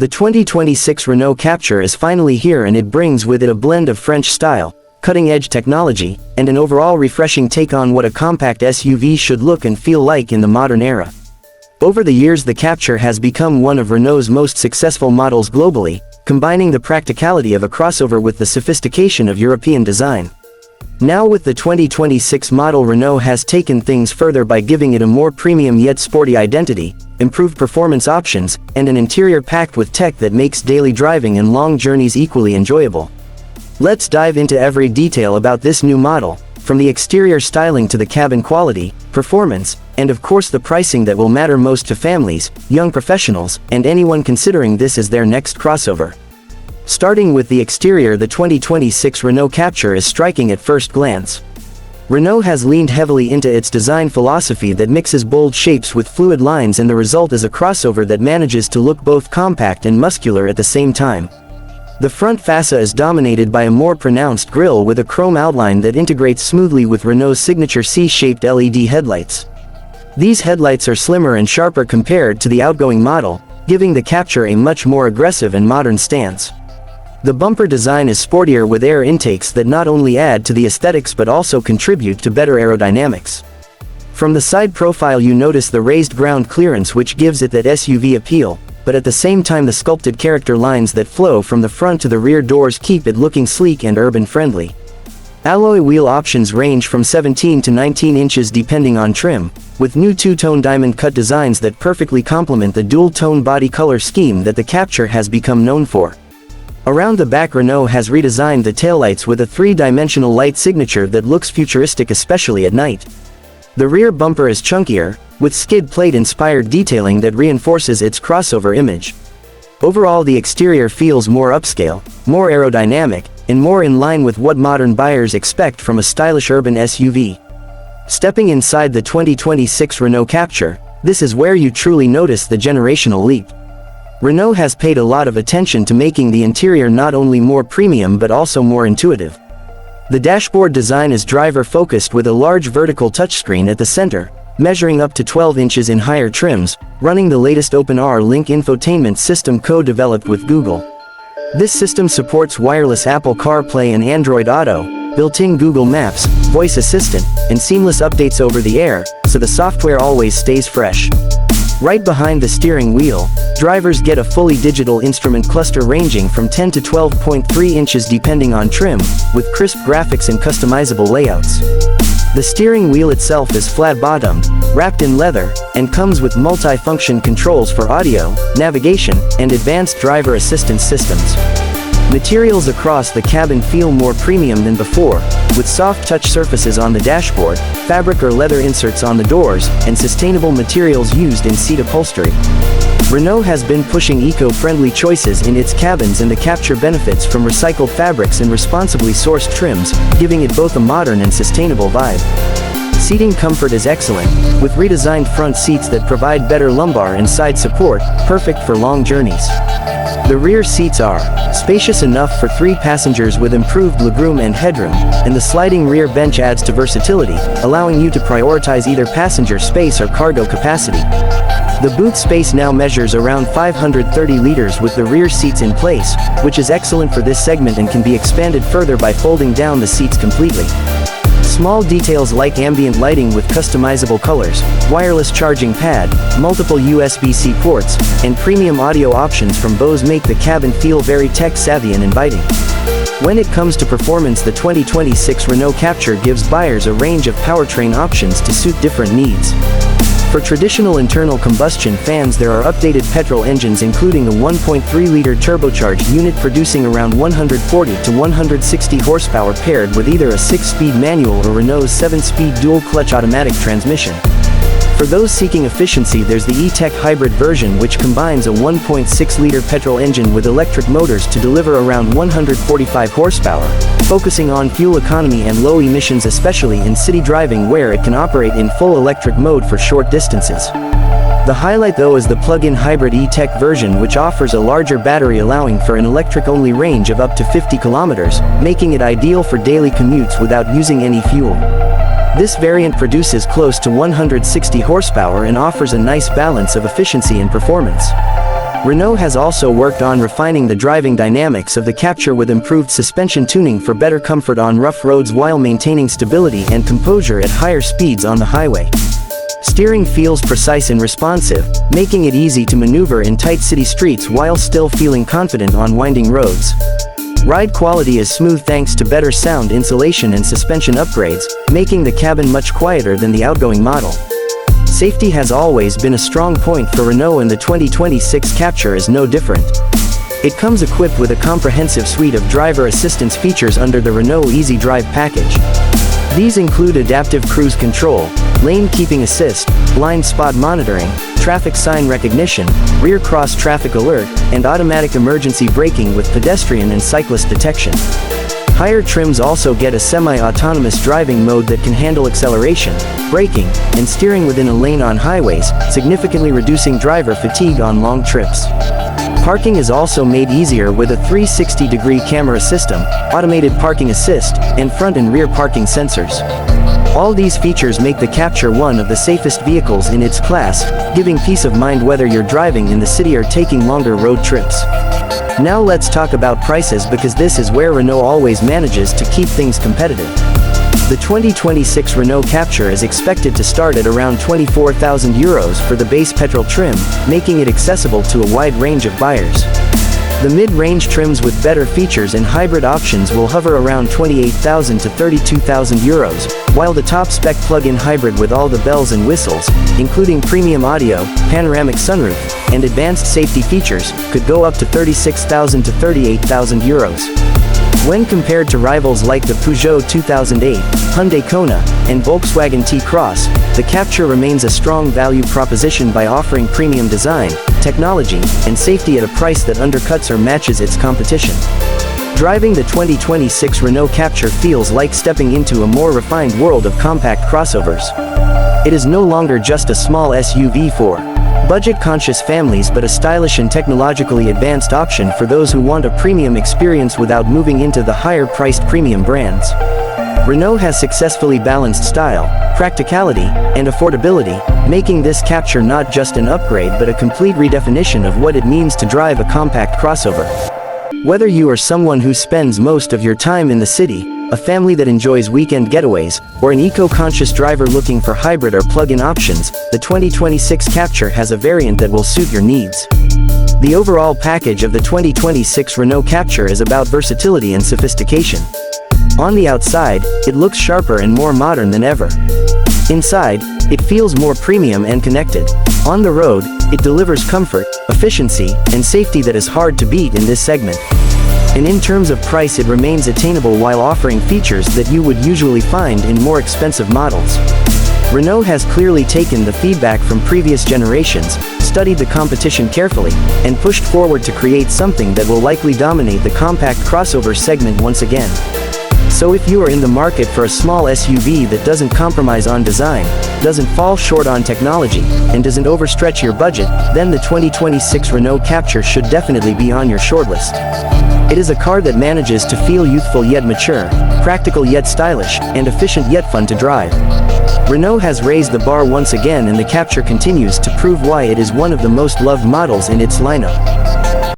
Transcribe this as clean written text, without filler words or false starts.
The 2026 Renault Captur is finally here, and it brings with it a blend of French style, cutting-edge technology, and an overall refreshing take on what a compact SUV should look and feel like in the modern era. Over the years, the Captur has become one of Renault's most successful models globally, combining the practicality of a crossover with the sophistication of European design. Now with the 2026 model, Renault has taken things further by giving it a more premium yet sporty identity, improved performance options, and an interior packed with tech that makes daily driving and long journeys equally enjoyable. Let's dive into every detail about this new model, from the exterior styling to the cabin quality, performance, and of course the pricing that will matter most to families, young professionals, and anyone considering this as their next crossover. Starting with the exterior, the 2026 Renault Captur is striking at first glance. Renault has leaned heavily into its design philosophy that mixes bold shapes with fluid lines, and the result is a crossover that manages to look both compact and muscular at the same time. The front fascia is dominated by a more pronounced grille with a chrome outline that integrates smoothly with Renault's signature C-shaped LED headlights. These headlights are slimmer and sharper compared to the outgoing model, giving the Captur a much more aggressive and modern stance. The bumper design is sportier with air intakes that not only add to the aesthetics but also contribute to better aerodynamics. From the side profile you notice the raised ground clearance, which gives it that SUV appeal, but at the same time the sculpted character lines that flow from the front to the rear doors keep it looking sleek and urban-friendly. Alloy wheel options range from 17 to 19 inches depending on trim, with new two-tone diamond-cut designs that perfectly complement the dual-tone body color scheme that the Captur has become known for. Around the back, Renault has redesigned the taillights with a three-dimensional light signature that looks futuristic, especially at night. The rear bumper is chunkier, with skid plate-inspired detailing that reinforces its crossover image. Overall, the exterior feels more upscale, more aerodynamic, and more in line with what modern buyers expect from a stylish urban SUV. Stepping inside the 2026 Renault Captur, this is where you truly notice the generational leap. Renault has paid a lot of attention to making the interior not only more premium but also more intuitive. The dashboard design is driver-focused with a large vertical touchscreen at the center, measuring up to 12 inches in higher trims, running the latest OpenR Link infotainment system co-developed with Google. This system supports wireless Apple CarPlay and Android Auto, built-in Google Maps, voice assistant, and seamless updates over the air, so the software always stays fresh. Right behind the steering wheel, drivers get a fully digital instrument cluster ranging from 10 to 12.3 inches depending on trim, with crisp graphics and customizable layouts. The steering wheel itself is flat-bottomed, wrapped in leather, and comes with multi-function controls for audio, navigation, and advanced driver assistance systems. Materials across the cabin feel more premium than before, with soft touch surfaces on the dashboard, fabric or leather inserts on the doors, and sustainable materials used in seat upholstery. Renault has been pushing eco-friendly choices in its cabins, and the Captur benefits from recycled fabrics and responsibly sourced trims, giving it both a modern and sustainable vibe. Seating comfort is excellent, with redesigned front seats that provide better lumbar and side support, perfect for long journeys. The rear seats are spacious enough for 3 passengers with improved legroom and headroom, and the sliding rear bench adds to versatility, allowing you to prioritize either passenger space or cargo capacity. The boot space now measures around 530 liters with the rear seats in place, which is excellent for this segment and can be expanded further by folding down the seats completely. Small details like ambient lighting with customizable colors, wireless charging pad, multiple USB-C ports, and premium audio options from Bose make the cabin feel very tech-savvy and inviting. When it comes to performance, the 2026 Renault Captur gives buyers a range of powertrain options to suit different needs. For traditional internal combustion fans, there are updated petrol engines, including a 1.3-liter turbocharged unit producing around 140 to 160 horsepower paired with either a 6-speed manual or Renault's 7-speed dual-clutch automatic transmission. For those seeking efficiency, there's the E-Tech hybrid version, which combines a 1.6-liter petrol engine with electric motors to deliver around 145 horsepower, focusing on fuel economy and low emissions, especially in city driving where it can operate in full electric mode for short distances. The highlight though is the plug-in hybrid E-Tech version, which offers a larger battery allowing for an electric-only range of up to 50 kilometers, making it ideal for daily commutes without using any fuel. This variant produces close to 160 horsepower and offers a nice balance of efficiency and performance. Renault has also worked on refining the driving dynamics of the Captur with improved suspension tuning for better comfort on rough roads while maintaining stability and composure at higher speeds on the highway. Steering feels precise and responsive, making it easy to maneuver in tight city streets while still feeling confident on winding roads. Ride quality is smooth thanks to better sound insulation and suspension upgrades, making the cabin much quieter than the outgoing model. Safety has always been a strong point for Renault, and the 2026 Captur is no different. It comes equipped with a comprehensive suite of driver assistance features under the Renault Easy Drive package. These include adaptive cruise control, lane keeping assist, blind spot monitoring, traffic sign recognition, rear cross traffic alert, and automatic emergency braking with pedestrian and cyclist detection. Higher trims also get a semi-autonomous driving mode that can handle acceleration, braking, and steering within a lane on highways, significantly reducing driver fatigue on long trips. Parking is also made easier with a 360-degree camera system, automated parking assist, and front and rear parking sensors. All these features make the Captur one of the safest vehicles in its class, giving peace of mind whether you're driving in the city or taking longer road trips. Now let's talk about prices, because this is where Renault always manages to keep things competitive. The 2026 Renault Captur is expected to start at around 24,000 euros for the base petrol trim, making it accessible to a wide range of buyers. The mid-range trims with better features and hybrid options will hover around 28,000 to 32,000 euros, while the top-spec plug-in hybrid with all the bells and whistles, including premium audio, panoramic sunroof, and advanced safety features, could go up to 36,000 to 38,000 euros. When compared to rivals like the Peugeot 2008, Hyundai Kona, and Volkswagen T-Cross, the Captur remains a strong value proposition by offering premium design, technology, and safety at a price that undercuts or matches its competition. Driving the 2026 Renault Captur feels like stepping into a more refined world of compact crossovers. It is no longer just a small SUV for budget-conscious families, but a stylish and technologically advanced option for those who want a premium experience without moving into the higher-priced premium brands. Renault has successfully balanced style, practicality, and affordability, making this Captur not just an upgrade but a complete redefinition of what it means to drive a compact crossover. Whether you are someone who spends most of your time in the city, a family that enjoys weekend getaways, or an eco-conscious driver looking for hybrid or plug-in options, the 2026 Captur has a variant that will suit your needs. The overall package of the 2026 Renault Captur is about versatility and sophistication. On the outside, it looks sharper and more modern than ever. Inside, it feels more premium and connected. On the road, it delivers comfort, efficiency, and safety that is hard to beat in this segment. And in terms of price, it remains attainable while offering features that you would usually find in more expensive models. Renault has clearly taken the feedback from previous generations, studied the competition carefully, and pushed forward to create something that will likely dominate the compact crossover segment once again. So if you are in the market for a small SUV that doesn't compromise on design, doesn't fall short on technology, and doesn't overstretch your budget, then the 2026 Renault Captur should definitely be on your shortlist. It is a car that manages to feel youthful yet mature, practical yet stylish, and efficient yet fun to drive. Renault has raised the bar once again, and the Captur continues to prove why it is one of the most loved models in its lineup.